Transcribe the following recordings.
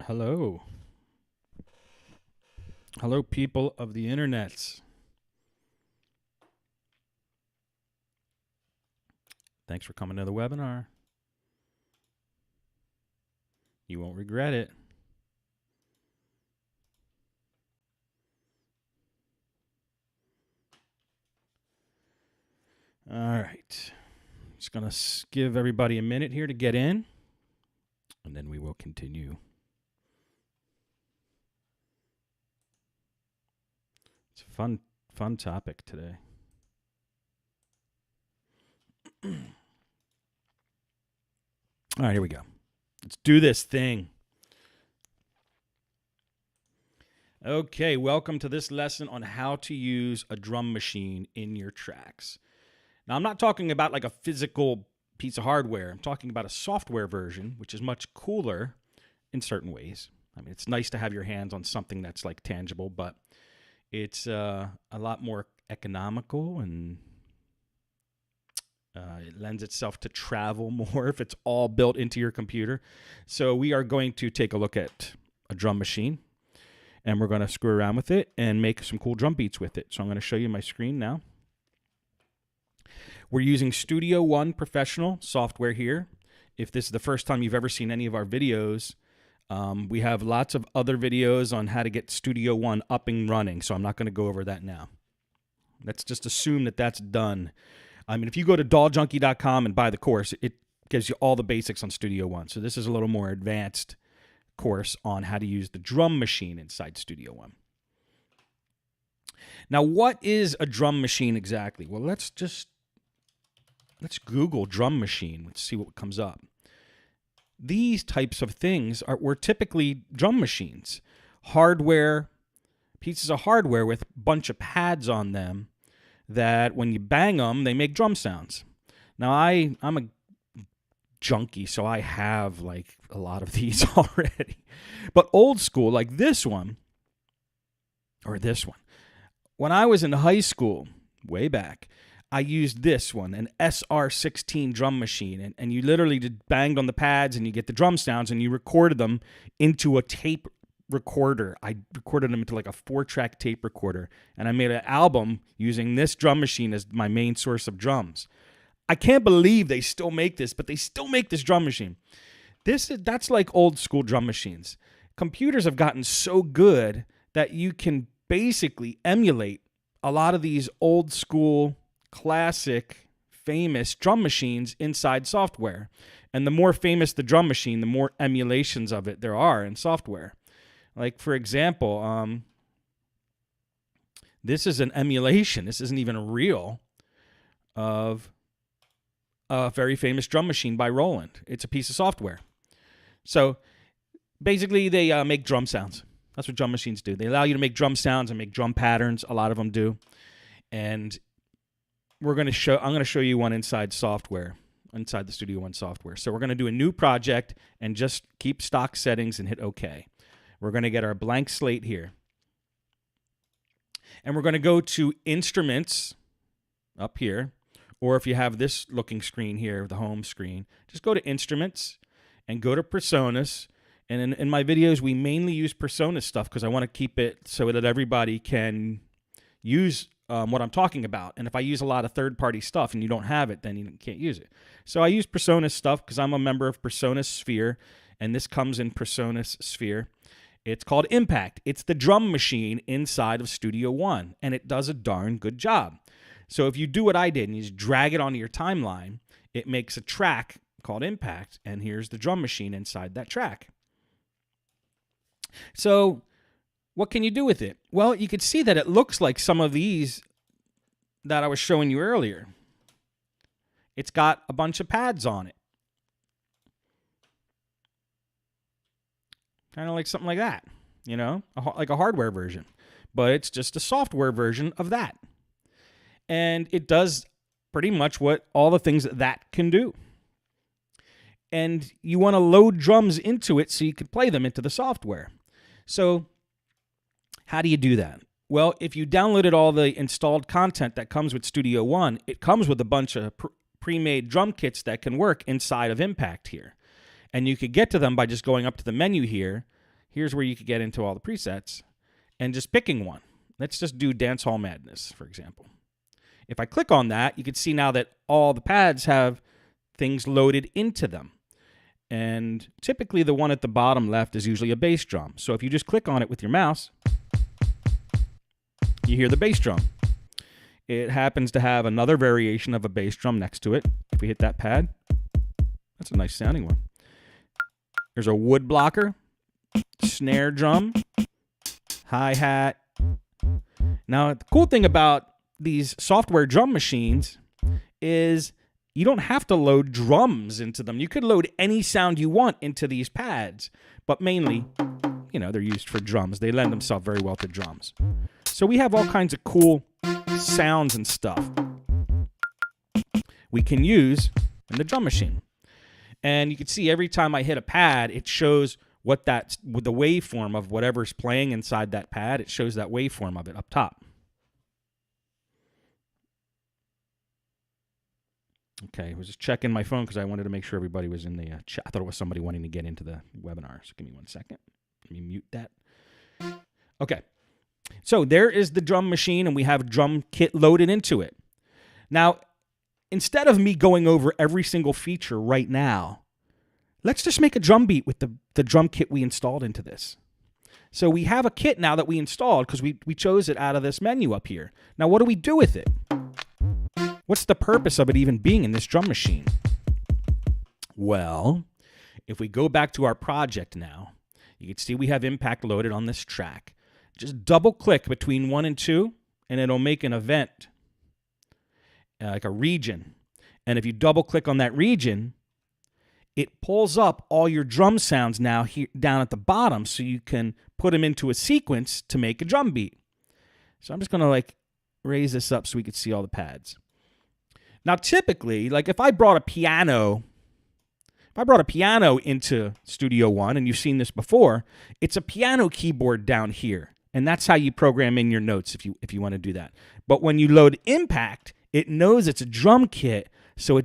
Hello. Hello, people of the internet. Thanks for coming to the webinar. You won't regret it. All right. Just going to give everybody a minute here to get in, and then we will continue. It's a fun topic today. All right, here we go. Let's do this thing. Okay, welcome to this lesson on how to use a drum machine in your tracks. Now, I'm not talking about like a physical piece of hardware. I'm talking about a software version, which is much cooler in certain ways. I mean, it's nice to have your hands on something that's like tangible, but it's a lot more economical, and it lends itself to travel more if it's all built into your computer. So we are going to take a look at a drum machine, and we're going to screw around with it and make some cool drum beats with it. So I'm going to show you my screen now. We're using Studio One Professional software here. If this is the first time you've ever seen any of our videos, we have lots of other videos on how to get Studio One up and running, so I'm not going to go over that now. Let's just assume that that's done. I mean, if you go to DAWJunkie.com and buy the course, it gives you all the basics on Studio One. So this is a little more advanced course on how to use the drum machine inside Studio One. Now, what is a drum machine exactly? Well, let's Google drum machine. Let's see what comes up. These types of things were typically drum machines. Hardware, pieces of hardware with a bunch of pads on them that when you bang them, they make drum sounds. Now, I'm a junkie, so I have like a lot of these already. But old school, like this one, or this one. When I was in high school, way back, I used this one, an SR16 drum machine, and you literally just banged on the pads and you get the drum sounds, and you recorded them into a tape recorder. I recorded them into like a 4-track tape recorder, and I made an album using this drum machine as my main source of drums. I can't believe they still make this, but they still make this drum machine. That's like old school drum machines. Computers have gotten so good that you can basically emulate a lot of these old school, classic, famous drum machines inside software. And the more famous the drum machine, the more emulations of it there are in software. Like, for example, this is an emulation. This isn't even real of a very famous drum machine by Roland. It's a piece of software. So basically, they make drum sounds. That's what drum machines do. They allow you to make drum sounds and make drum patterns. A lot of them do. And I'm going to show you one inside software, inside the Studio One software. So we're going to do a new project and just keep stock settings and hit OK. We're going to get our blank slate here. And we're going to go to Instruments up here. Or if you have this looking screen here, the home screen, just go to Instruments and go to Personas. And in my videos, we mainly use Persona stuff because I want to keep it so that everybody can use what I'm talking about. And if I use a lot of third-party stuff and you don't have it, then you can't use it. So I use Persona stuff because I'm a member of Persona Sphere, and this comes in Persona Sphere. It's called Impact. It's the drum machine inside of Studio One, and it does a darn good job. So if you do what I did and you just drag it onto your timeline, it makes a track called Impact, and here's the drum machine inside that track. So what can you do with it? Well, you can see that it looks like some of these that I was showing you earlier. It's got a bunch of pads on it. Kind of like something like that, you know, like a hardware version. But it's just a software version of that. And it does pretty much what all the things that can do. And you want to load drums into it so you can play them into the software. So how do you do that? Well, if you downloaded all the installed content that comes with Studio One, it comes with a bunch of pre-made drum kits that can work inside of Impact here. And you could get to them by just going up to the menu here, here's where you could get into all the presets and just picking one. Let's just do Dancehall Madness, for example. If I click on that, you can see now that all the pads have things loaded into them. And typically the one at the bottom left is usually a bass drum. So if you just click on it with your mouse, you hear the bass drum. It happens to have another variation of a bass drum next to it. If we hit that pad, that's a nice sounding one. There's a wood blocker, snare drum, hi-hat. Now, the cool thing about these software drum machines is you don't have to load drums into them. You could load any sound you want into these pads, but mainly, you know, they're used for drums. They lend themselves very well to drums. So we have all kinds of cool sounds and stuff we can use in the drum machine. And you can see every time I hit a pad, it shows what that's with the waveform of whatever's playing inside that pad. It shows that waveform of it up top. Okay, I was just checking my phone because I wanted to make sure everybody was in the chat. I thought it was somebody wanting to get into the webinar. So give me 1 second. Let me mute that. Okay, so there is the drum machine, and we have drum kit loaded into it. Now, instead of me going over every single feature right now, let's just make a drum beat with the drum kit we installed into this. So we have a kit now that we installed because we chose it out of this menu up here. Now, what do we do with it? What's the purpose of it even being in this drum machine? Well, if we go back to our project now, you can see we have impact loaded on this track. Just double click between 1 and 2, and it'll make an event, like a region. And if you double click on that region, it pulls up all your drum sounds now here down at the bottom, so you can put them into a sequence to make a drum beat. So I'm just going to like raise this up so we can see all the pads. Now, typically, like if I brought a piano into Studio One, and you've seen this before, it's a piano keyboard down here, and that's how you program in your notes if you want to do that. But when you load Impact, it knows it's a drum kit, so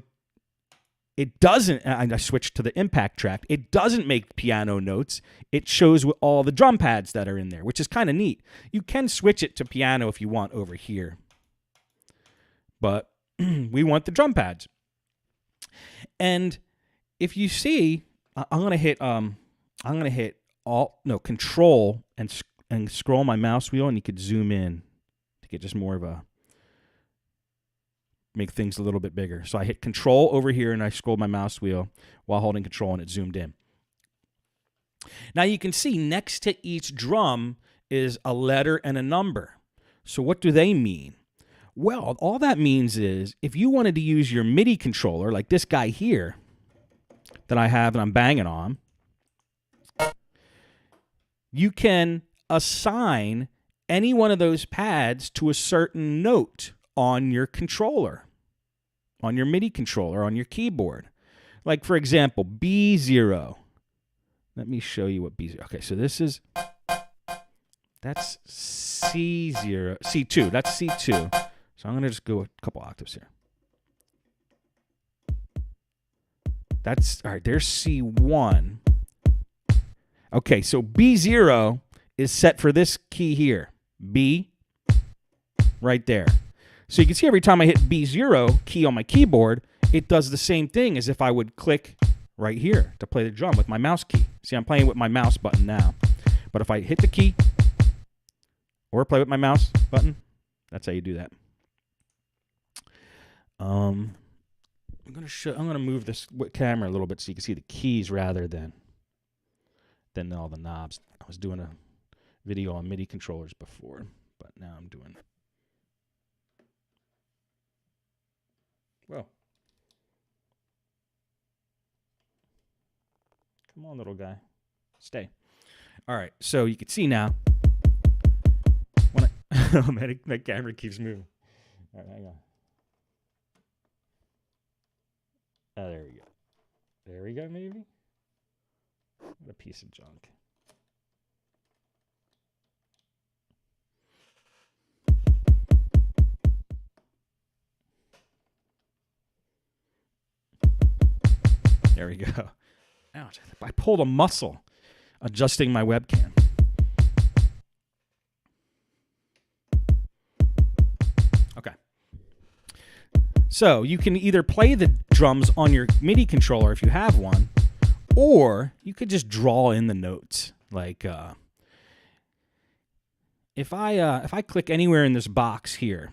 it doesn't. I switched to the Impact track. It doesn't make piano notes. It shows all the drum pads that are in there, which is kind of neat. You can switch it to piano if you want over here, but we want the drum pads. And if you see, I'm gonna hit Control and scroll my mouse wheel, and you could zoom in to get just more of a make things a little bit bigger. So I hit Control over here, and I scroll my mouse wheel while holding Control, and it zoomed in. Now you can see next to each drum is a letter and a number. So what do they mean? Well, all that means is if you wanted to use your MIDI controller, like this guy here that I have and I'm banging on, you can assign any one of those pads to a certain note on your controller, on your MIDI controller, on your keyboard. Like, for example, B0. Let me show you what B0. Okay, so that's C0, C2. That's C2. So I'm going to just go a couple octaves here. That's, all right, there's C1. Okay, so B0 is set for this key here. B, right there. So you can see every time I hit B0 key on my keyboard, it does the same thing as if I would click right here to play the drum with my mouse key. See, I'm playing with my mouse button now. But if I hit the key or play with my mouse button, that's how you do that. I'm gonna move this camera a little bit so you can see the keys rather than all the knobs. I was doing a video on MIDI controllers before, but now I'm doing. Well, come on, little guy, stay. All right, so you can see now. When oh man, that camera keeps moving. All right, hang on. Oh, there we go. There we go, maybe? What a piece of junk. There we go. Ouch. I pulled a muscle. adjusting my webcam. Okay. So you can either play the drums on your MIDI controller if you have one, or you could just draw in the notes. Like if I click anywhere in this box here,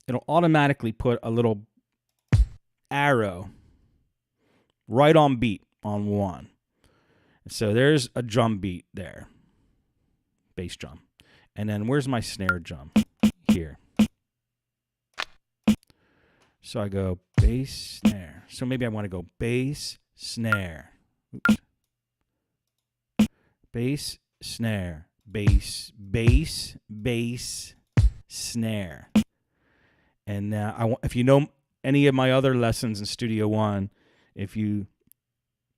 it'll automatically put a little arrow right on beat on 1. So there's a drum beat there, bass drum. And then where's my snare drum? Here. So I go bass, snare. So maybe I want to go bass, snare. Oops. Bass, snare, bass, bass, bass, snare. And if you know any of my other lessons in Studio One, if you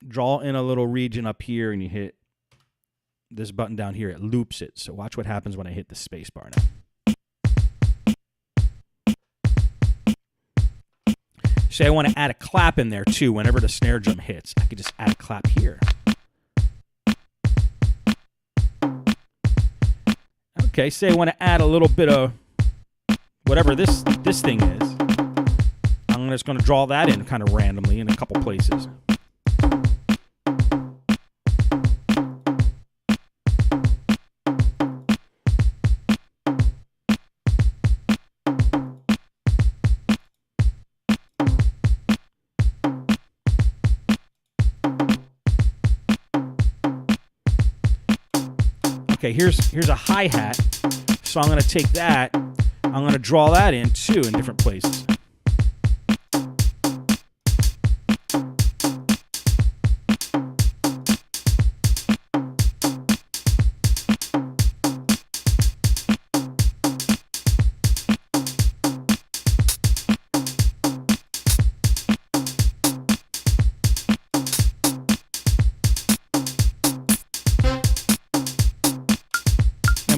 draw in a little region up here and you hit this button down here, it loops it. So watch what happens when I hit the space bar now. Say I want to add a clap in there too. Whenever the snare drum hits, I could just add a clap here. Okay, say I want to add a little bit of whatever this thing is. I'm just going to draw that in kind of randomly in a couple places. Okay, here's a hi-hat, so I'm going to take that, I'm going to draw that in too in different places.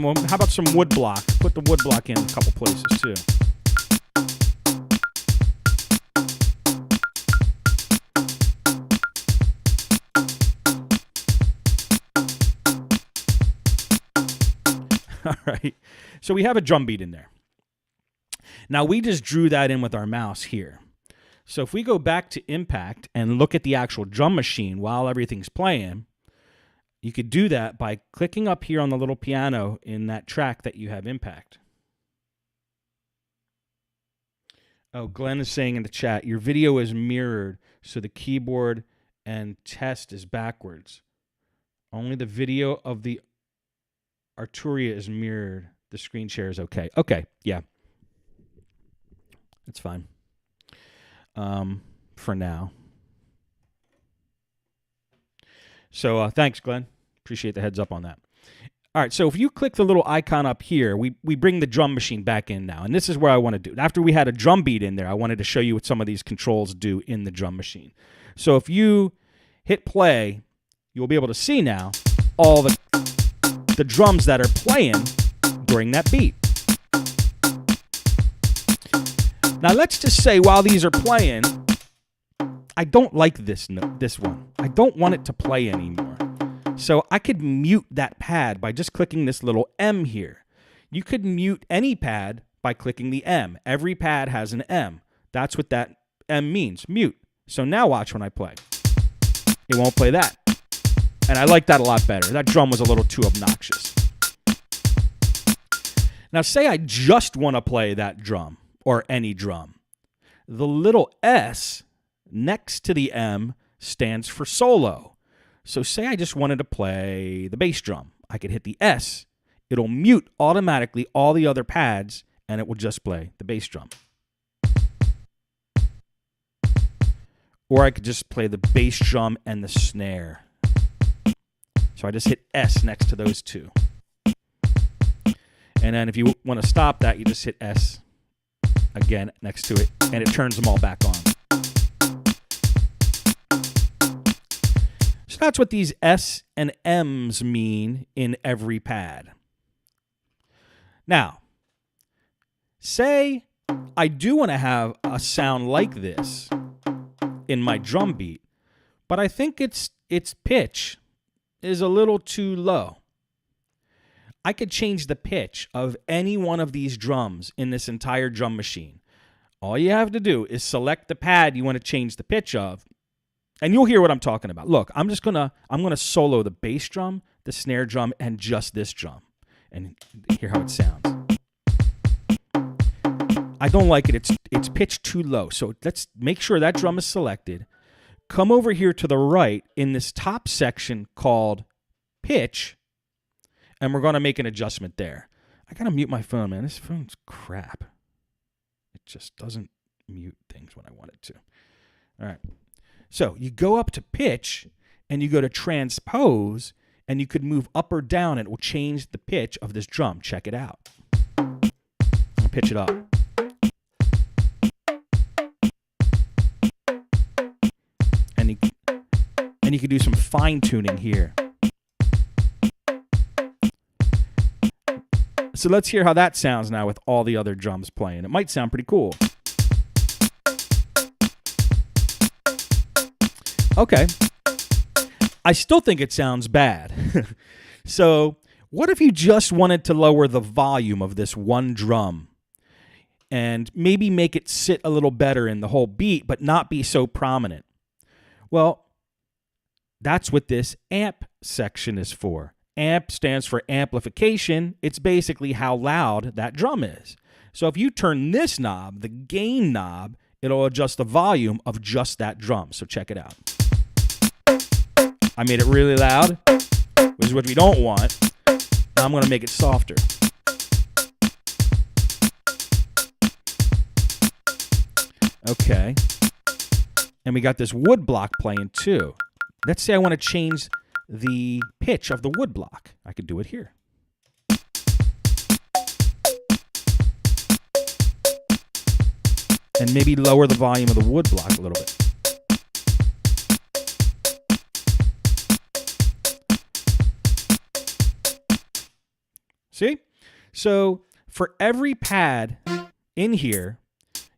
Well, how about some wood block? Put the wood block in a couple places too. All right. So we have a drum beat in there. Now we just drew that in with our mouse here. So if we go back to Impact and look at the actual drum machine while everything's playing, you could do that by clicking up here on the little piano in that track that you have Impact. Oh, Glenn is saying in the chat, your video is mirrored, so the keyboard and test is backwards. Only the video of the Arturia is mirrored. The screen share is okay. Okay, yeah. That's fine. For now. So thanks, Glenn. Appreciate the heads up on that. All right, so if you click the little icon up here, we bring the drum machine back in now. And this is where I want to do it. After we had a drum beat in there, I wanted to show you what some of these controls do in the drum machine. So if you hit play, you'll be able to see now all the drums that are playing during that beat. Now let's just say while these are playing, I don't like this one. I don't want it to play anymore. So I could mute that pad by just clicking this little M here. You could mute any pad by clicking the M. Every pad has an M. That's what that M means, mute. So now watch when I play. It won't play that. And I like that a lot better. That drum was a little too obnoxious. Now say I just want to play that drum or any drum. The little S next to the M stands for solo. So say I just wanted to play the bass drum. I could hit the S. It'll mute automatically all the other pads, and it will just play the bass drum. Or I could just play the bass drum and the snare. So I just hit S next to those two. And then if you want to stop that, you just hit S again next to it, and it turns them all back on. So that's what these S and M's mean in every pad. Now, say I do want to have a sound like this in my drum beat, but I think its pitch is a little too low. I could change the pitch of any one of these drums in this entire drum machine. All you have to do is select the pad you want to change the pitch of, and you'll hear what I'm talking about. Look, I'm gonna solo the bass drum, the snare drum, and just this drum, and hear how it sounds. I don't like it. It's pitched too low. So let's make sure that drum is selected. Come over here to the right in this top section called pitch, and we're going to make an adjustment there. I got to mute my phone, man. This phone's crap. It just doesn't mute things when I want it to. All right. So you go up to pitch, and you go to transpose, and you could move up or down, and it will change the pitch of this drum. Check it out. I'll pitch it up. And you can do some fine-tuning here. So let's hear how that sounds now with all the other drums playing. It might sound pretty cool. Okay. I still think it sounds bad. So what if you just wanted to lower the volume of this one drum and maybe make it sit a little better in the whole beat, but not be so prominent? Well, that's what this amp section is for. Amp stands for amplification. It's basically how loud that drum is. So if you turn this knob, the gain knob, it'll adjust the volume of just that drum. So check it out. I made it really loud, which is what we don't want. Now I'm going to make it softer. Okay. And we got this wood block playing too. Let's say I want to change the pitch of the wood block. I could do it here. And maybe lower the volume of the wood block a little bit. See? So for every pad in here,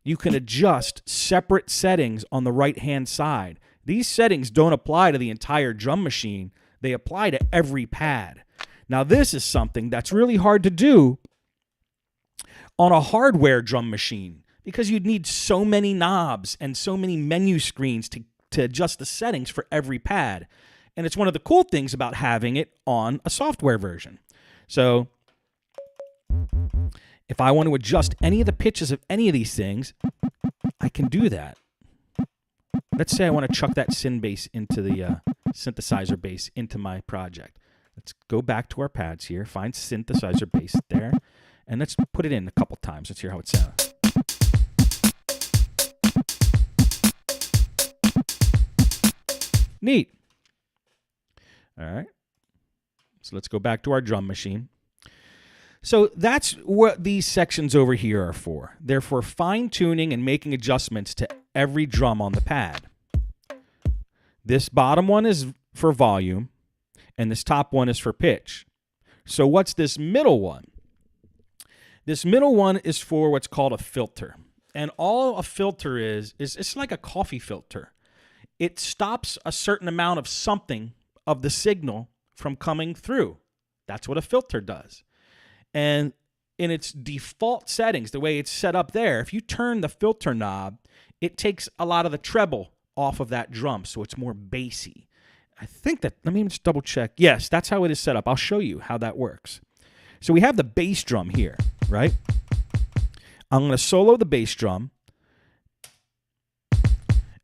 you can adjust separate settings on the right-hand side. These settings don't apply to the entire drum machine. They apply to every pad. Now, this is something that's really hard to do on a hardware drum machine because you'd need so many knobs and so many menu screens to adjust the settings for every pad. And it's one of the cool things about having it on a software version. So if I want to adjust any of the pitches of any of these things, I can do that. Let's say I want to chuck that syn bass into the synthesizer bass into my project. Let's go back to our pads here, find synthesizer bass there, and let's put it in a couple times. Let's hear how it sounds. Neat. All right. So let's go back to our drum machine. So that's what these sections over here are for. They're for fine-tuning and making adjustments to every drum on the pad. This bottom one is for volume, and this top one is for pitch. So what's this middle one? This middle one is for what's called a filter. And all a filter is it's like a coffee filter. It stops a certain amount of something of the signal from coming through. That's what a filter does. And in its default settings, the way it's set up there, if you turn the filter knob, it takes a lot of the treble off of that drum, so it's more bassy. I think that, let me just double check. Yes, that's how it is set up. I'll show you how that works. So we have the bass drum here, right? I'm going to solo the bass drum,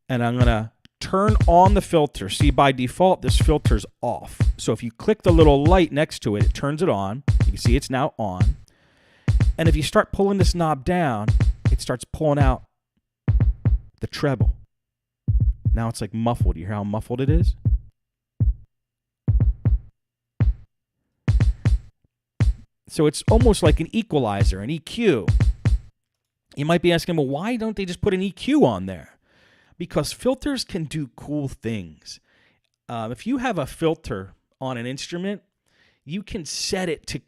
and I'm going to turn on the filter. See, by default, this filter's off. So if you click the little light next to it, it turns it on. You can see it's now on. And if you start pulling this knob down, it starts pulling out the treble. Now it's like muffled. You hear how muffled it is? So it's almost like an equalizer, an EQ. You might be asking, well, why don't they just put an EQ on there? Because filters can do cool things. If you have a filter on an instrument, you can set it to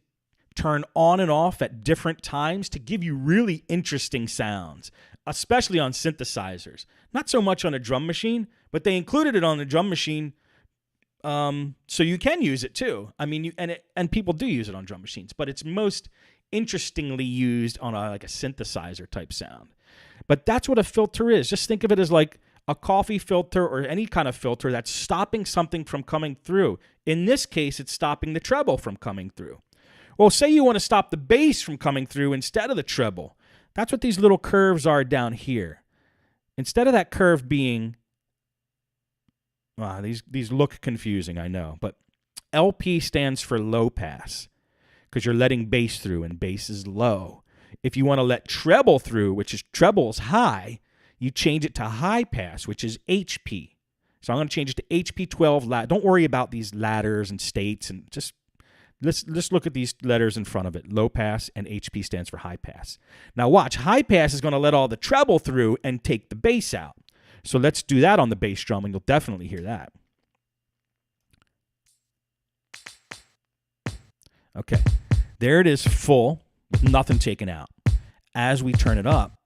turn on and off at different times to give you really interesting sounds, especially on synthesizers. Not so much on a drum machine, but they included it on the drum machine So you can use it too. I mean, and people do use it on drum machines, but it's most interestingly used on like a synthesizer type sound. But that's what a filter is. Just think of it as like a coffee filter or any kind of filter that's stopping something from coming through. In this case, it's stopping the treble from coming through. Well, say you want to stop the bass from coming through instead of the treble. That's what these little curves are down here. Instead of that curve being, these look confusing, I know, but LP stands for low pass because you're letting bass through and bass is low. If you want to let treble through, which is treble's high, you change it to high pass, which is HP. So I'm going to change it to HP 12. Don't worry about these ladders and states, and just let's look at these letters in front of it. Low pass and HP stands for high pass. Now watch, high pass is going to let all the treble through and take the bass out. So let's do that on the bass drum, and you'll definitely hear that. Okay, there it is, full, with nothing taken out. As we turn it up,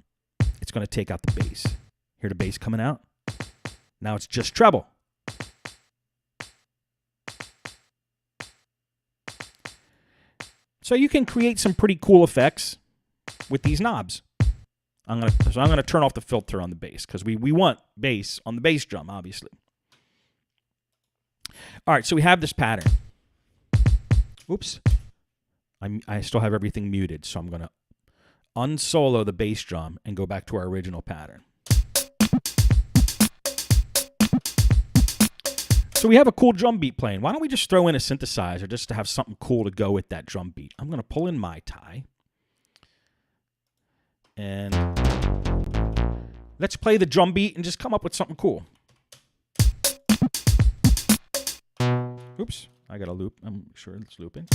it's going to take out the bass. Hear the bass coming out? Now it's just treble. So you can create some pretty cool effects with these knobs. I'm gonna turn off the filter on the bass because we want bass on the bass drum, obviously. All right, so we have this pattern. Oops. I still have everything muted, so I'm gonna unsolo the bass drum and go back to our original pattern. So we have a cool drum beat playing. Why don't we just throw in a synthesizer just to have something cool to go with that drum beat? I'm going to pull in my tie. And let's play the drum beat and just come up with something cool. Oops, I got a loop. I'm sure it's looping.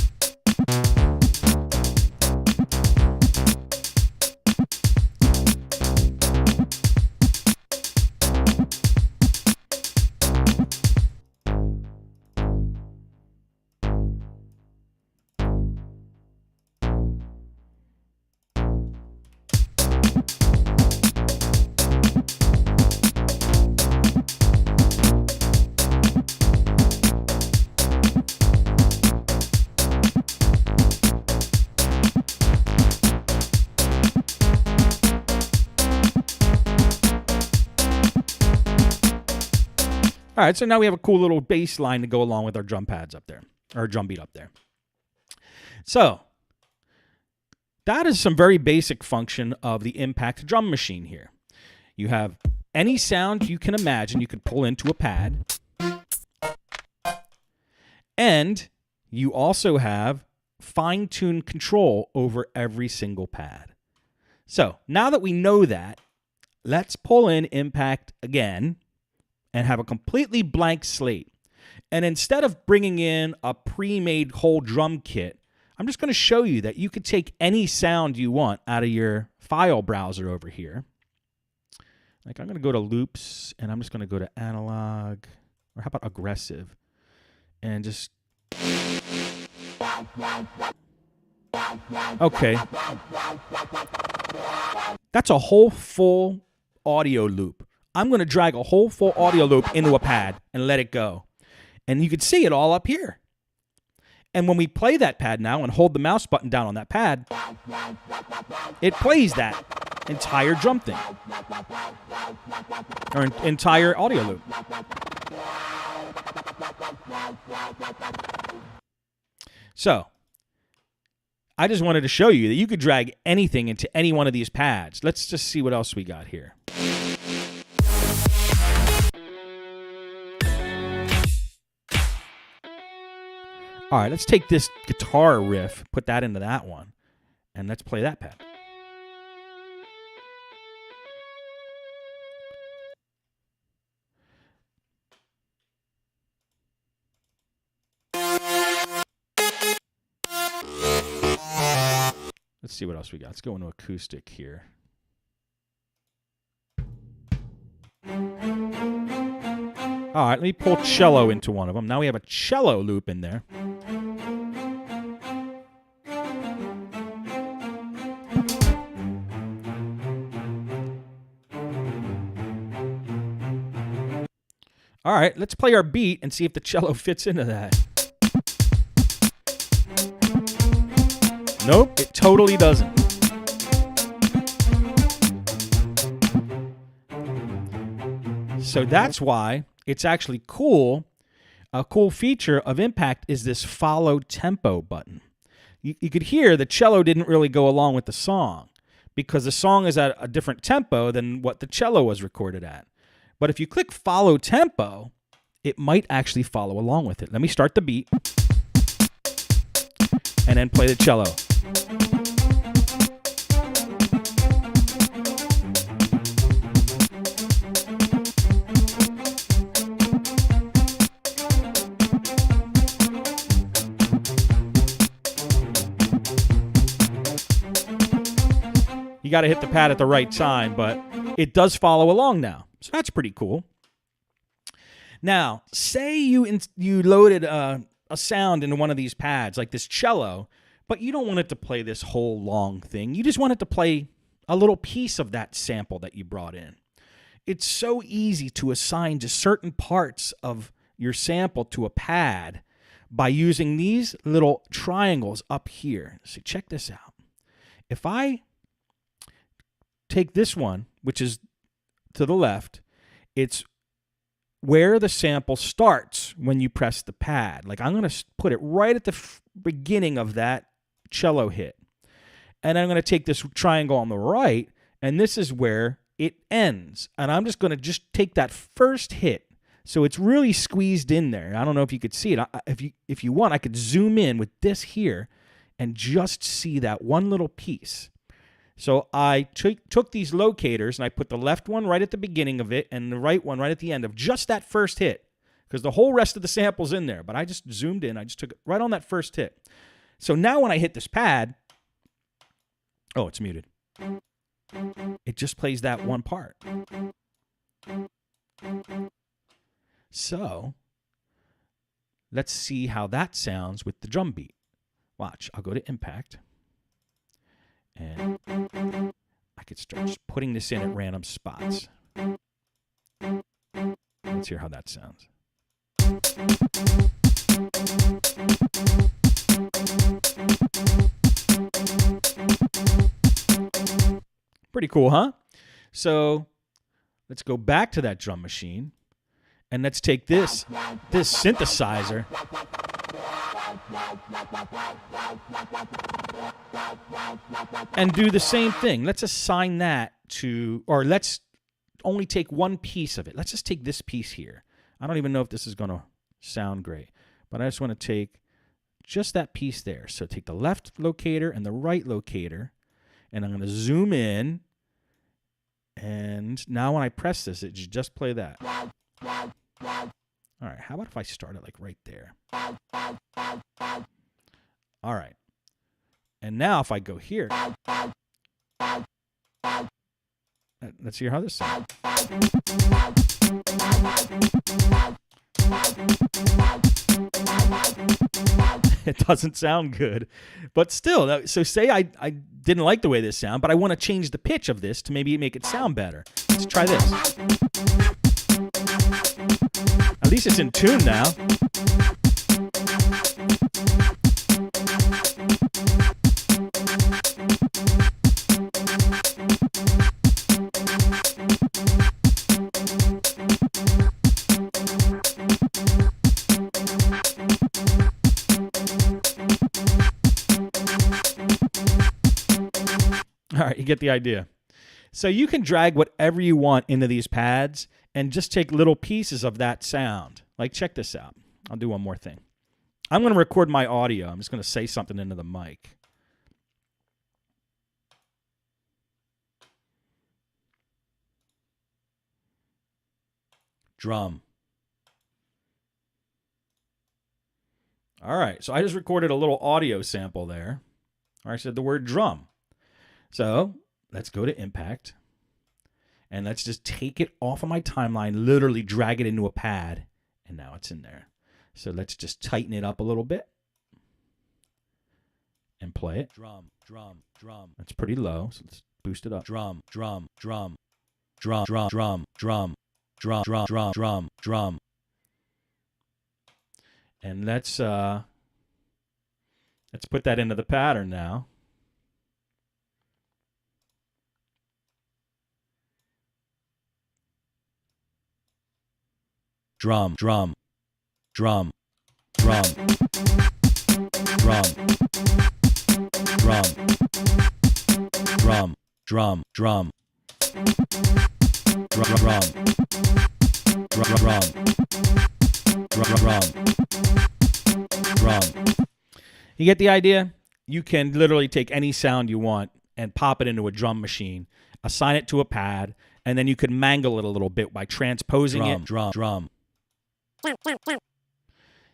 All right, so now we have a cool little bass line to go along with our drum pads up there, or drum beat up there. So that is some very basic function of the Impact drum machine here. You have any sound you can imagine you could pull into a pad. And you also have fine-tuned control over every single pad. So now that we know that, let's pull in Impact again and have a completely blank slate. And instead of bringing in a pre-made whole drum kit, I'm just going to show you that you could take any sound you want out of your file browser over here. Like I'm going to go to loops, and I'm just going to go to analog, or how about aggressive, and just... Okay. That's a whole full audio loop. I'm going to drag a whole full audio loop into a pad and let it go. And you can see it all up here. And when we play that pad now and hold the mouse button down on that pad, it plays that entire drum thing. Or entire audio loop. So, I just wanted to show you that you could drag anything into any one of these pads. Let's just see what else we got here. All right, let's take this guitar riff, put that into that one, and let's play that pad. Let's see what else we got. Let's go into acoustic here. All right, let me pull cello into one of them. Now we have a cello loop in there. All All right, let's play our beat and see if the cello fits into that. Nope, it totally doesn't. So that's why it's actually cool. A cool feature of Impact is this follow tempo button. You could hear the cello didn't really go along with the song because the song is at a different tempo than what the cello was recorded at. But if you click follow tempo, it might actually follow along with it. Let me start the beat and then play the cello. You got to hit the pad at the right time, but it does follow along now. So that's pretty cool. Now, say you loaded a sound into one of these pads, like this cello, but you don't want it to play this whole long thing. You just want it to play a little piece of that sample that you brought in. It's so easy to assign just certain parts of your sample to a pad by using these little triangles up here. So check this out. If I take this one, which is to the left, it's where the sample starts when you press the pad. Like I'm going to put it right at the beginning of that cello hit. And I'm going to take this triangle on the right, and this is where it ends. And I'm just going to take that first hit. So it's really squeezed in there. I don't know if you could see it. If you want, I could zoom in with this here and just see that one little piece. So I took these locators and I put the left one right at the beginning of it and the right one right at the end of just that first hit, because the whole rest of the sample's in there. But I just zoomed in. I just took it right on that first hit. So now when I hit this pad, oh, it's muted. It just plays that one part. So let's see how that sounds with the drum beat. Watch, I'll go to Impact. And I could start just putting this in at random spots. Let's hear how that sounds. Pretty cool, huh? So let's go back to that drum machine and let's take this synthesizer. And do the same thing. Let's assign that to, or let's only take one piece of it. Let's just take this piece here. I don't even know if this is going to sound great, but I just want to take just that piece there. So take the left locator and the right locator, and I'm going to zoom in. And now when I press this, it just play that. All right, how about if I start it like right there? All right. And now if I go here, let's hear how this sounds. It doesn't sound good, but still, so say I didn't like the way this sounds, but I want to change the pitch of this to maybe make it sound better. Let's try this. At least it's in tune now. All right, you get the idea. So you can drag whatever you want into these pads and just take little pieces of that sound. Like, check this out. I'll do one more thing. I'm going to record my audio. I'm just going to say something into the mic. Drum. All right, so I just recorded a little audio sample there. I said the word drum. So let's go to Impact, and let's just take it off of my timeline, literally drag it into a pad, and now it's in there. So let's just tighten it up a little bit and play it. Drum, drum, drum. That's pretty low, so let's boost it up. Drum, drum, drum, drum, drum, drum, drum, drum, drum, drum, drum, And let's put that into the pattern now. Drum, drum, drum, drum, drum, drum, drum, drum, drum, drum, drum, drum. You get the idea? You can literally take any sound you want and pop it into a drum machine, assign it to a pad, and then you could mangle it a little bit by transposing it. Drum.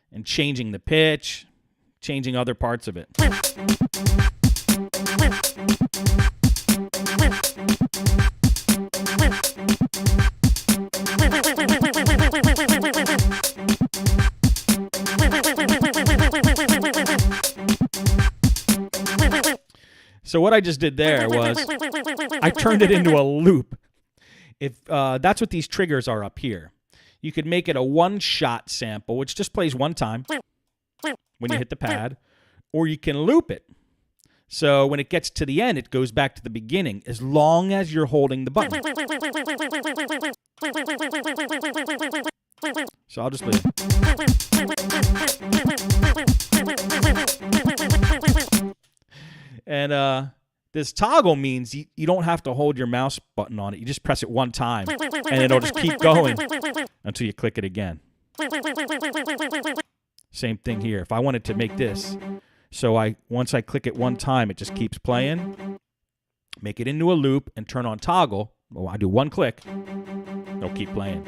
And changing the pitch, changing other parts of it. So what I just did there was I turned it into a loop. If that's what these triggers are up here. You could make it a one-shot sample, which just plays one time when you hit the pad, or you can loop it. So when it gets to the end, it goes back to the beginning, as long as you're holding the button. So I'll just leave it. And this toggle means you don't have to hold your mouse button on it. You just press it one time, and it'll just keep going until you click it again. Same thing here. If I wanted to make this, so once I click it one time, it just keeps playing. Make it into a loop and turn on toggle. Well, I do one click, it'll keep playing.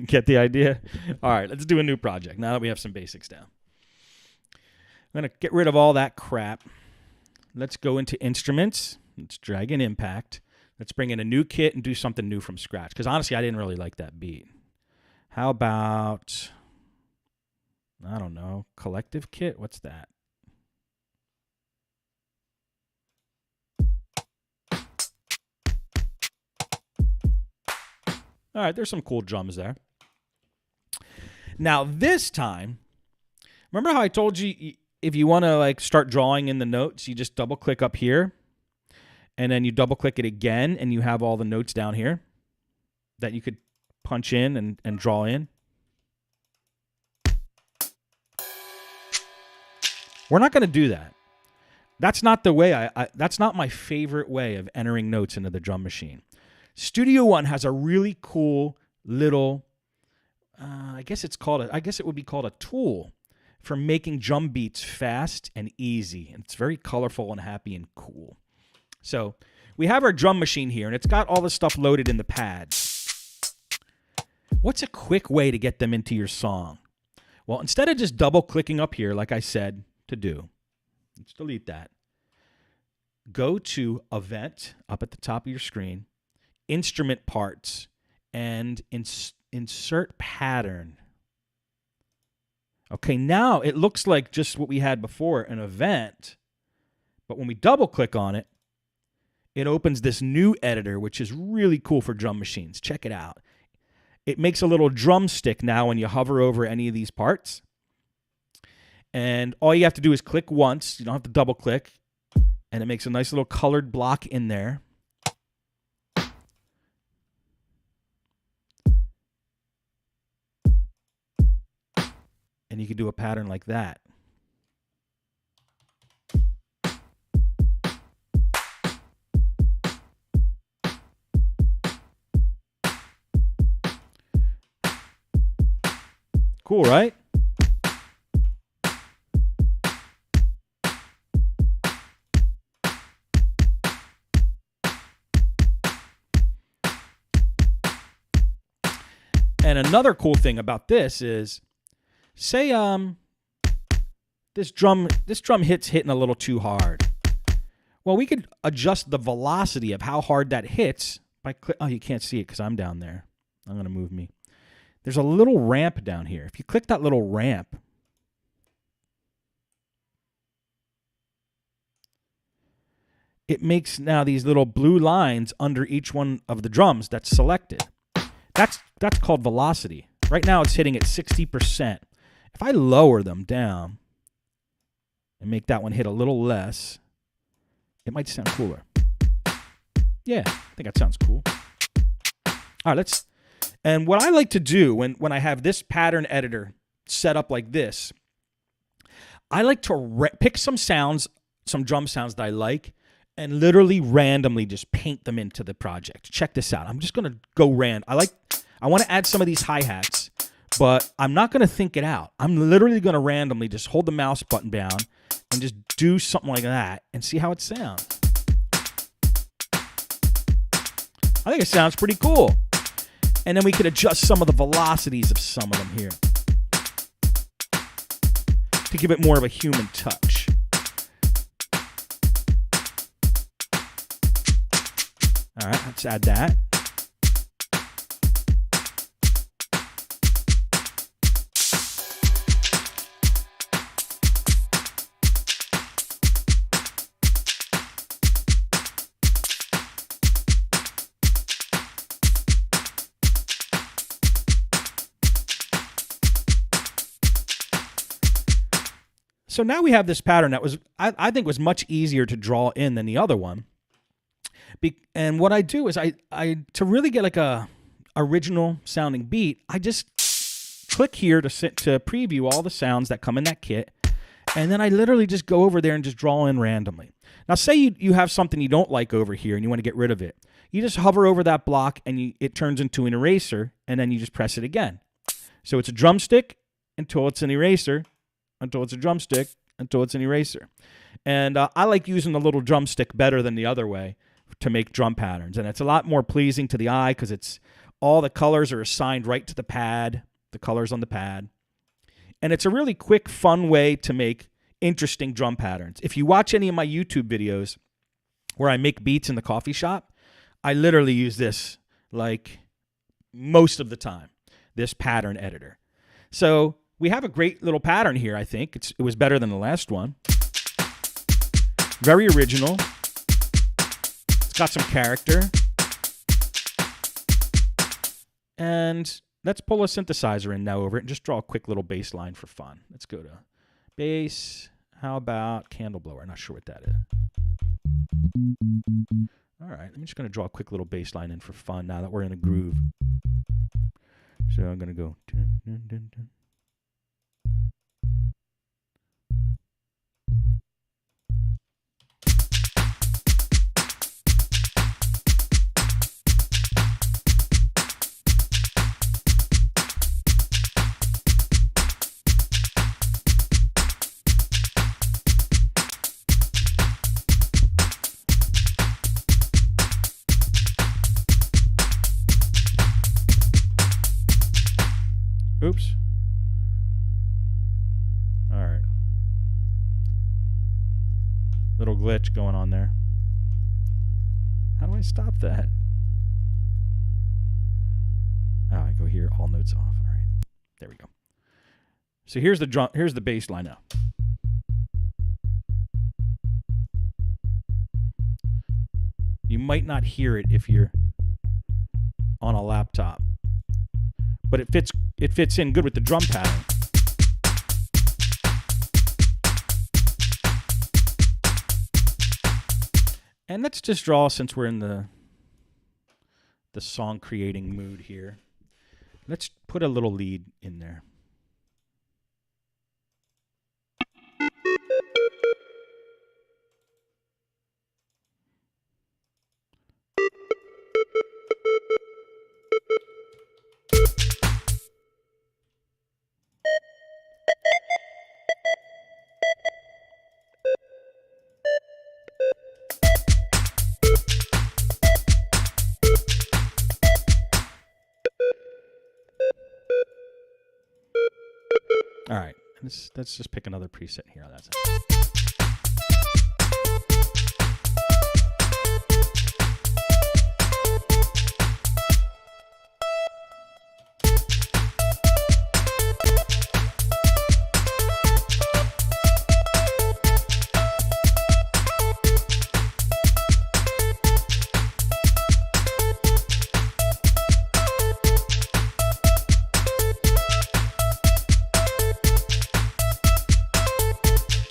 Get the idea? All right, let's do a new project now that we have some basics down. I'm going to get rid of all that crap. Let's go into instruments. Let's drag in impact. Let's bring in a new kit and do something new from scratch. Because honestly, I didn't really like that beat. How about, I don't know, collective kit? What's that? All right, there's some cool drums there. Now this time, remember how I told you if you want to like start drawing in the notes, you just double click up here and then you double click it again and you have all the notes down here that you could punch in and draw in. We're not going to do that. That's not the way that's not my favorite way of entering notes into the drum machine. Studio One has a really cool little, I guess it would be called a tool for making drum beats fast and easy. And it's very colorful and happy and cool. So we have our drum machine here, and it's got all the stuff loaded in the pads. What's a quick way to get them into your song? Well, instead of just double clicking up here, like I said to do, let's delete that. Go to Event up at the top of your screen, Instrument Parts, and insert pattern. Okay, now it looks like just what we had before, an event. But when we double click on it, it opens this new editor, which is really cool for drum machines. Check it out. It makes a little drumstick now when you hover over any of these parts. And all you have to do is click once. You don't have to double click. And it makes a nice little colored block in there. And you can do a pattern like that. Cool, right? And another cool thing about this is, say this drum hit's hitting a little too hard. Well, we could adjust the velocity of how hard that hits by oh, you can't see it because I'm down there. I'm going to move me. there's a little ramp down here. If you click that little ramp, it makes now these little blue lines under each one of the drums that's selected. That's called velocity. Right now it's hitting at 60%. If I lower them down and make that one hit a little less, it might sound cooler. Yeah, I think that sounds cool. All right, and what I like to do when I have this pattern editor set up like this, I like to pick some sounds, some drum sounds that I like, and literally randomly just paint them into the project. Check this out. I'm just going to go I want to add some of these hi-hats, but I'm not going to think it out. I'm literally going to randomly just hold the mouse button down and just do something like that and see how it sounds. I think it sounds pretty cool. And then we could adjust some of the velocities of some of them here to give it more of a human touch. All right, let's add that. So now we have this pattern that was, I think, was much easier to draw in than the other one. And what I do is I to really get like a original sounding beat, I just click here to preview all the sounds that come in that kit, and then I literally just go over there and just draw in randomly. Now, say you have something you don't like over here and you want to get rid of it. You just hover over that block and it turns into an eraser, and then you just press it again. So it's a drumstick until it's an eraser, until it's a drumstick, until it's an eraser. And I like using the little drumstick better than the other way to make drum patterns. And it's a lot more pleasing to the eye because it's all the colors are assigned right to the pad, the colors on the pad. And it's a really quick, fun way to make interesting drum patterns. If you watch any of my YouTube videos where I make beats in the coffee shop, I literally use this like most of the time, this pattern editor. So we have a great little pattern here, I think. It was better than the last one. Very original. It's got some character. And let's pull a synthesizer in now over it and just draw a quick little bass line for fun. Let's go to bass. How about candle blower? Not sure what that is. All right, I'm just going to draw a quick little bass line in for fun now that we're in a groove. So I'm going to go. Dun, dun, dun, dun. Oops. All right. Little glitch going on there. How do I stop that? Oh, I go here, all notes off. All right. There we go. So here's the bass line now. You might not hear it if you're on a laptop, but it fits in good with the drum pattern. And let's just draw, since we're in the song creating mood here. Let's put a little lead in there. All right, let's just pick another preset here. That's it.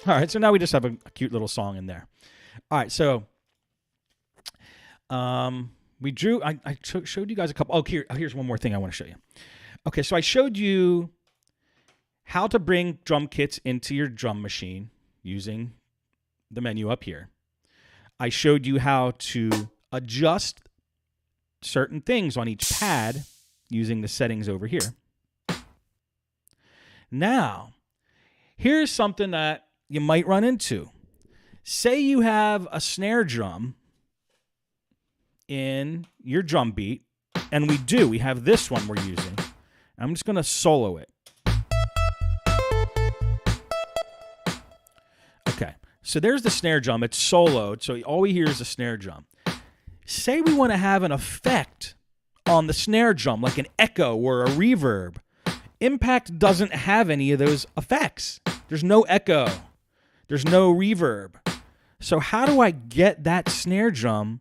All right, so now we just have a cute little song in there. All right, so we drew. I showed you guys a couple. Oh, here's one more thing I want to show you. Okay, so I showed you how to bring drum kits into your drum machine using the menu up here. I showed you how to adjust certain things on each pad using the settings over here. Now, here's something that you might run into. Say you have a snare drum in your drum beat, and we have this one we're using. I'm just going to solo it. Okay, so there's the snare drum. It's soloed, so all we hear is the snare drum. Say we want to have an effect on the snare drum, like an echo or a reverb. Impact doesn't have any of those effects. There's no echo. There's no reverb. So how do I get that snare drum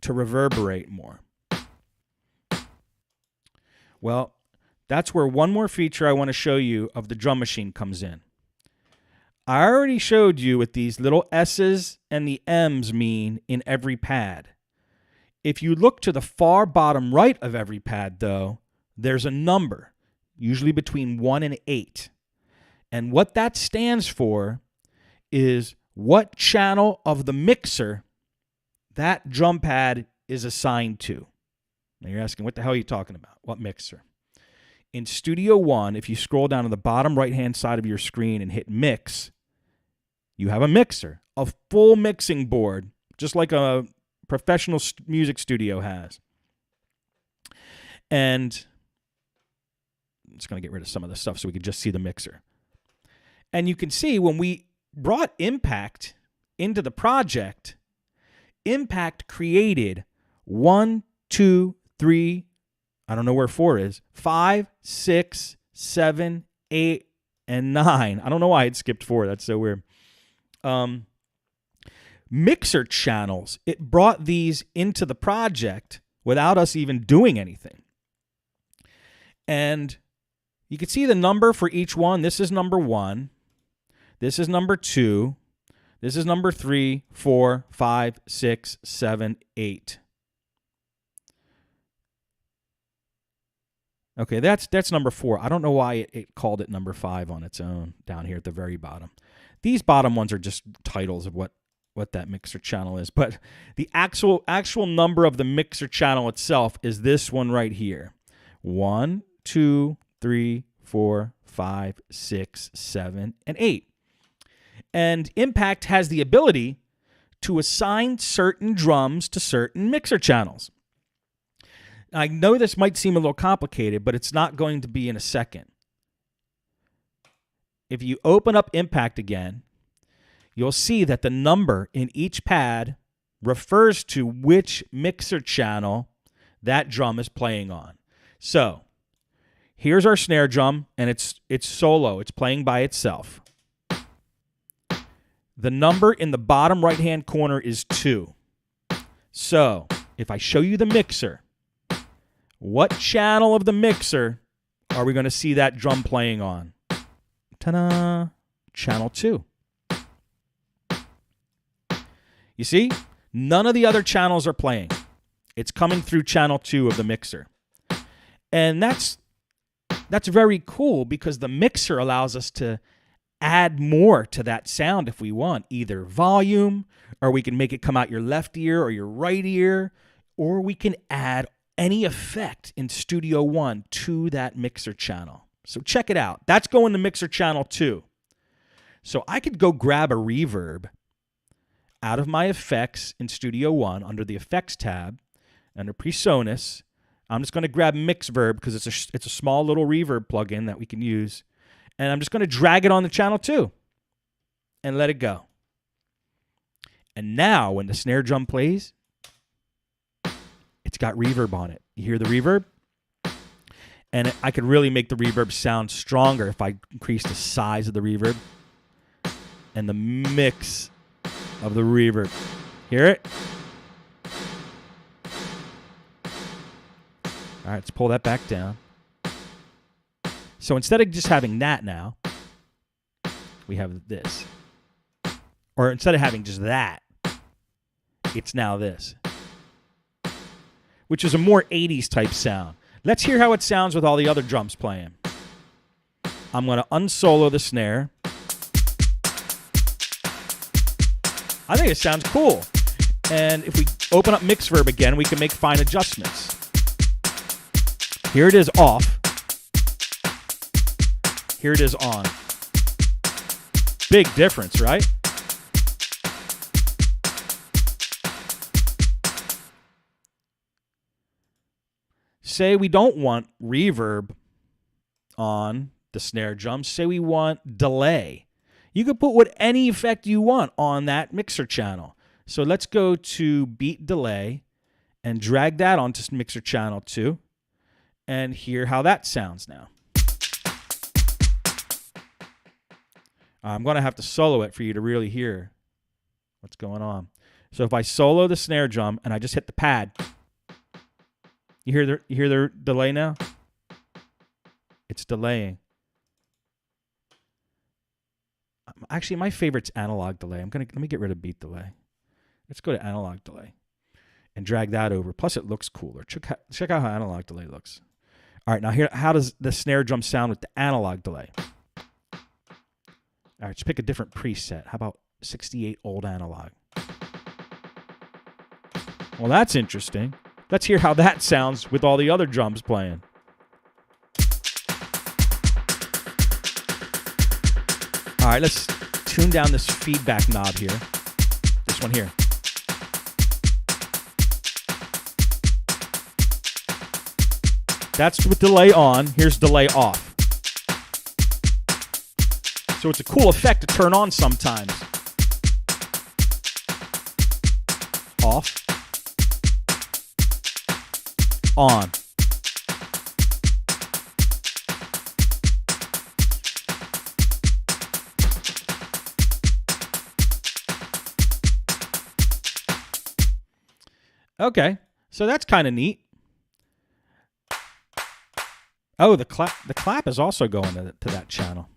to reverberate more? Well, that's where one more feature I want to show you of the drum machine comes in. I already showed you what these little S's and the M's mean in every pad. If you look to the far bottom right of every pad, though, there's a number, usually between 1 and 8. And what that stands for is what channel of the mixer that drum pad is assigned to. Now you're asking, what the hell are you talking about? What mixer? In Studio One, if you scroll down to the bottom right-hand side of your screen and hit Mix, you have a mixer, a full mixing board, just like a professional music studio has. And I'm just going to get rid of some of the stuff so we can just see the mixer. And you can see when we brought Impact into the project, Impact created 1, 2, 3, I don't know where 4 is, 5, 6, 7, 8, and 9. I don't know why it skipped 4. That's so weird. Mixer channels. It brought these into the project without us even doing anything. And you can see the number for each one. This is number 1. This is number 2. This is number 3, 4, 5, 6, 7, 8. Okay, that's number 4. I don't know why it called it number 5 on its own down here at the very bottom. These bottom ones are just titles of what that mixer channel is. But the actual number of the mixer channel itself is this one right here. 1, 2, 3, 4, 5, 6, 7, and 8. And Impact has the ability to assign certain drums to certain mixer channels. I know this might seem a little complicated, but it's not going to be in a second. If you open up Impact again, you'll see that the number in each pad refers to which mixer channel that drum is playing on. So here's our snare drum, and it's solo. It's playing by itself. The number in the bottom right-hand corner is 2. So if I show you the mixer, what channel of the mixer are we going to see that drum playing on? Ta-da! Channel 2. You see? None of the other channels are playing. It's coming through channel 2 of the mixer. And that's very cool because the mixer allows us to add more to that sound if we want, either volume, or we can make it come out your left ear or your right ear, or we can add any effect in Studio One to that mixer channel. So check it out. That's going to mixer channel 2. So I could go grab a reverb out of my effects in Studio One under the Effects tab, under PreSonus. I'm just going to grab MixVerb because it's a small little reverb plugin that we can use. And I'm just going to drag it on the channel 2 and let it go. And now when the snare drum plays, it's got reverb on it. You hear the reverb? And I could really make the reverb sound stronger if I increase the size of the reverb and the mix of the reverb. Hear it? All right, let's pull that back down. So instead of just having that now, we have this. or instead of having just that, it's now this, which is a more 80s type sound. Let's hear how it sounds with all the other drums playing. I'm going to unsolo the snare. I think it sounds cool. And if we open up Mixverb again, we can make fine adjustments. Here it is off. Here it is on. Big difference, right? Say we don't want reverb on the snare drum. Say we want delay. You can put any effect you want on that mixer channel. So let's go to beat delay and drag that onto mixer channel 2 and hear how that sounds now. I'm going to have to solo it for you to really hear what's going on. So if I solo the snare drum and I just hit the pad, you hear the delay now? It's delaying. Actually, my favorite's analog delay. Let me get rid of beat delay. Let's go to analog delay and drag that over. Plus, it looks cooler. Check out how analog delay looks. All right, now here, how does the snare drum sound with the analog delay? All right, let's pick a different preset. How about 68 old analog? Well, that's interesting. Let's hear how that sounds with all the other drums playing. All right, let's tune down this feedback knob here. This one here. That's with delay on. Here's delay off. So it's a cool effect to turn on sometimes. Off. On. Okay, so that's kind of neat. Oh, the clap is also going to that channel,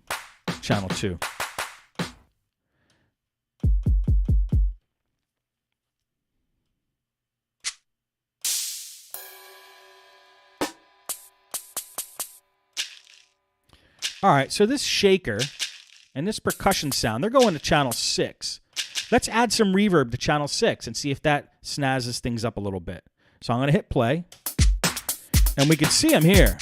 channel 2. All right, so this shaker and this percussion sound, they're going to channel 6. Let's add some reverb to channel 6 and see if that snazzes things up a little bit. So I'm going to hit play, and we can see them here.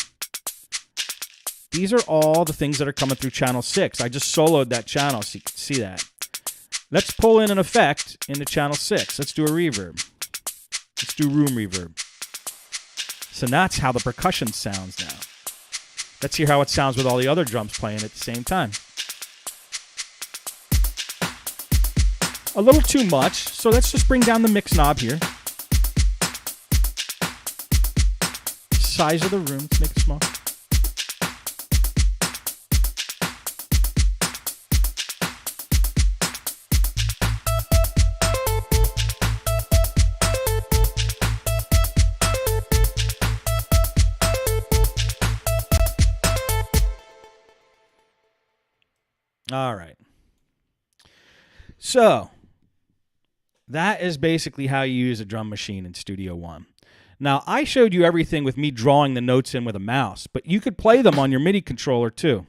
These are all the things that are coming through channel 6. I just soloed that channel so you can see that. Let's pull in an effect into channel 6. Let's do a reverb. Let's do room reverb. So that's how the percussion sounds now. Let's hear how it sounds with all the other drums playing at the same time. A little too much, so let's just bring down the mix knob here. Size of the room, let's make it small. All right. So that is basically how you use a drum machine in Studio One. Now, I showed you everything with me drawing the notes in with a mouse, but you could play them on your MIDI controller too.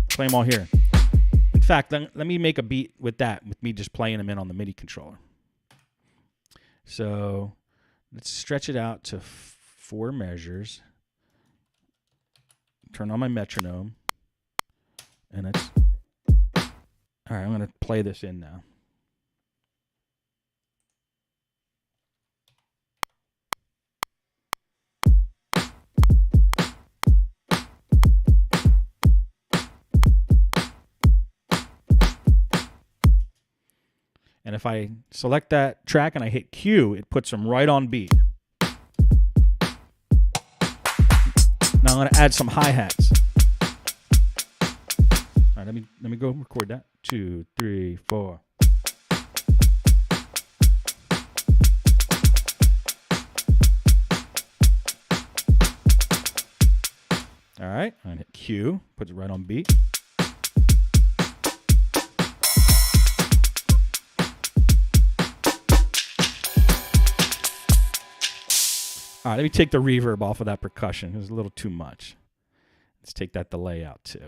Play them all here. In fact, let me make a beat with that, with me just playing them in on the MIDI controller. So let's stretch it out to 4 measures. Turn on my metronome. And it's... All right, I'm going to play this in now. And if I select that track and I hit Q, it puts them right on beat. Now I'm going to add some hi-hats. All right, let me go record that. 2, 3, 4. All right, I'm gonna hit Q, puts it right on beat. All right, let me take the reverb off of that percussion. It was a little too much. Let's take that delay out too.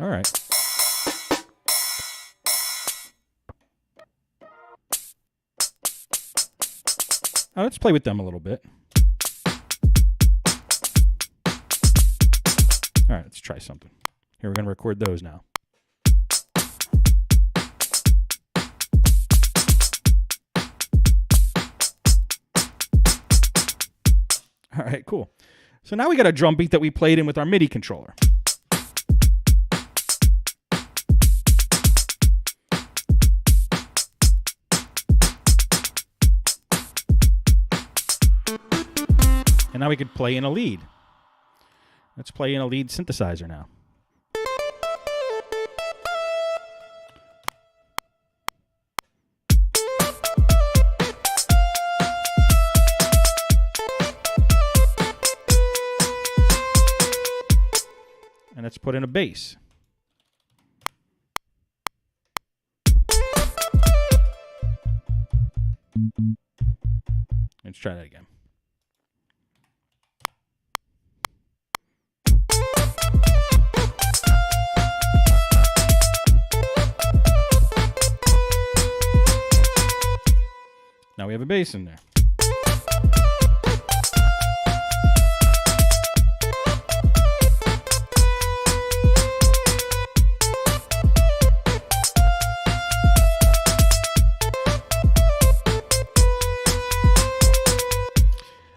All right. Let's play with them a little bit. All right, let's try something. Here, we're going to record those now. All right, cool. So now we got a drum beat that we played in with our MIDI controller. And now we could play in a lead. Let's play in a lead synthesizer now. And let's put in a bass. Let's try that again. Now we have a bass in there.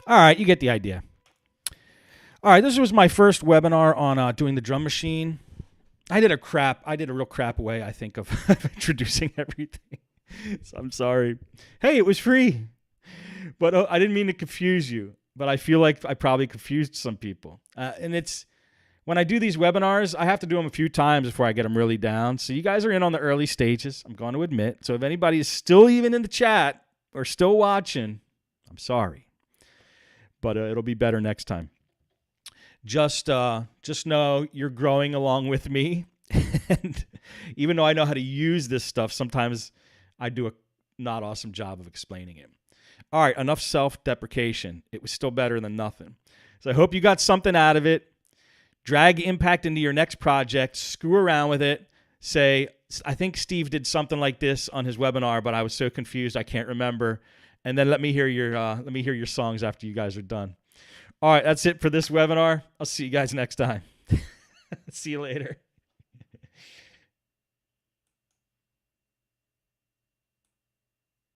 All right, you get the idea. All right, this was my first webinar on doing the drum machine. I did a real crap way, I think, of introducing everything. So I'm sorry. Hey, it was free. But I didn't mean to confuse you. But I feel like I probably confused some people. And it's when I do these webinars, I have to do them a few times before I get them really down. So you guys are in on the early stages, I'm going to admit. So if anybody is still even in the chat or still watching, I'm sorry. But it'll be better next time. Just know you're growing along with me. And even though I know how to use this stuff, sometimes I do a not awesome job of explaining it. All right, enough self-deprecation. It was still better than nothing. So I hope you got something out of it. Drag Impact into your next project. Screw around with it. Say, I think Steve did something like this on his webinar, but I was so confused I can't remember. And then let me hear your songs after you guys are done. All right, that's it for this webinar. I'll see you guys next time. See you later.